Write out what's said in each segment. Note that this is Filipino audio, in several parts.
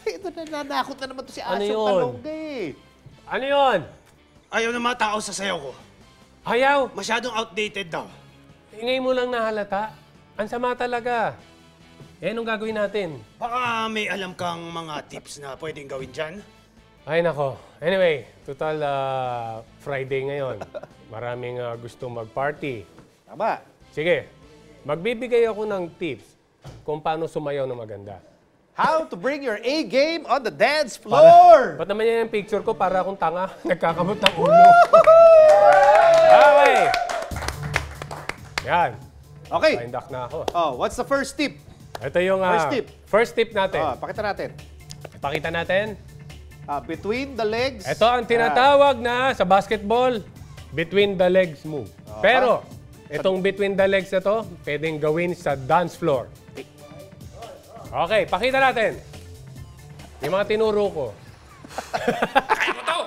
Ito na, nanakot na naman to si Ano Asong yun? Talongga eh. Ano yun? Ayaw ng mga tao sa sayaw ko. Ayaw. Masyadong outdated daw. Ngayon mo lang nahalata. Ang sama talaga. Eh, anong gagawin natin? Baka may alam kang mga tips na pwedeng gawin dyan? Ay, nako. Anyway, total Friday ngayon. Maraming gustong mag-party. Tama. Sige, magbibigay ako ng tips kung paano sumayaw ng maganda. How to bring your A game on the dance floor. Ba't naman yan yung picture ko para akong tanga? Nagkakamot ng ulo. Okay. Yan. Okay. Paindak na ako. Oh, what's the first tip? Ito yung First tip. natin. Oh, pakita natin. Pakita natin. Between the legs. Ito ang tinatawag na sa basketball, between the legs move. Pero, itong between the legs na to, pwedeng gawin sa dance floor. Okay, pakita natin. Yung mga tinuro ko. Kaya ko to!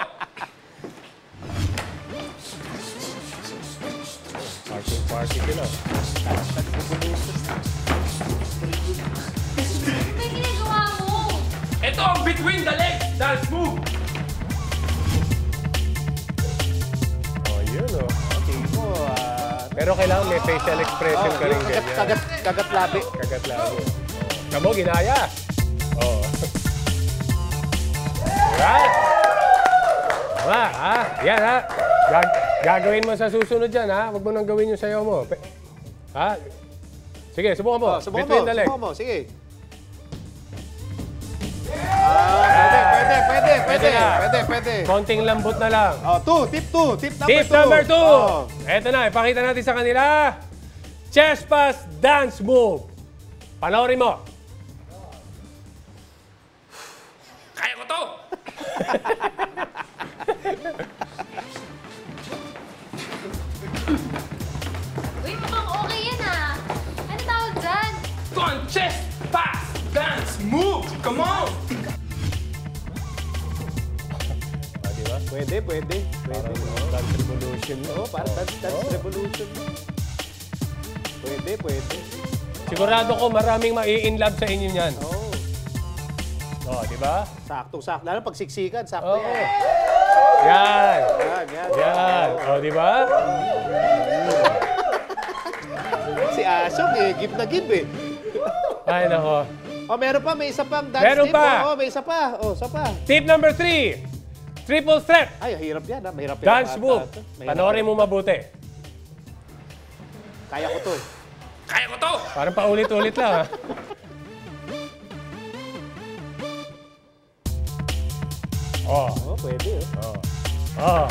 Party sila. May ginagawa mo! Ito ang between the legs dance move. Oh, yun oh. Okay mo. Pero kailangan may facial expression ka rin ganyan. Kagat labi. Kagat lagi. Kamo, ginaya. Oo. Yan. Tama, ha? Yan, ha? Gagawin mo sa susunod dyan, ha? Huwag mo nang gawin yung sayaw mo. Ha? Sige, subukan mo. Subukan mo. Sige. Pwede. Konting lambot na lang. Tip number 2. Tip number 2. Eto na, ipakita natin sa kanila. Chest pass dance move. Panoorin mo. Kaya ko to! Uy, mukhang okay yan ah. Ano tawag dyan? Ito ang chest pass dance move! Come on! Diba? Pwede. Parang dance revolution. Oo, parang dance revolution. Pwede. Sigurado ko maraming mai-inlove sa inyo niyan. Oo. Oh, di ba? Saktong-sakto. Lalo pag siksikan, sakto Oo. yan. Yan. Yan. Oh, di ba? Si Asong give na give eh. Ay, nako. Meron pa, may isa pang dance Meron tip. pa. May isa pa. Isa pa. Tip number 3. Triple threat. Ay, hirap yan. Mahirap yan. Dance move. Panoorin mo mabuti. Kaya ko to. Kaya ko to! Parang paulit-ulit lang, ha? Oh. Pwede. Oh.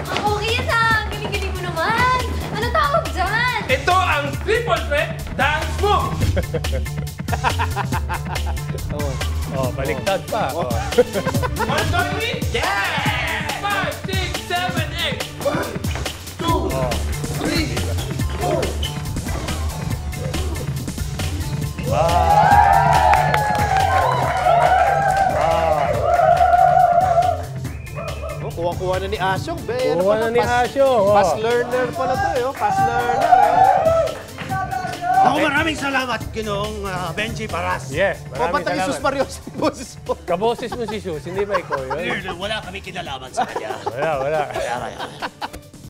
Mukhang okay yan ah. Galing-galing mo naman. Ano tawag dyan? Ito ang triple threat dance move! Oh, baliktad pa. Oh. 1, 2, 3! Yeah! 5, 6, 7, 8! 1, 2, 3, 4! Kuha-kuha na ni Asyong. Kuha na ni Asyong. Fast learner pala to eh. Fast learner. Ako maraming salamat, Ginoong Benji Paras. Yes, maraming Pabanta ni Sus salamat. Mario sa boses mo. Kaboses mo si Sus, hindi ba ikaw yun? Wala kami kinalaman sa kanya. Wala. Kaya.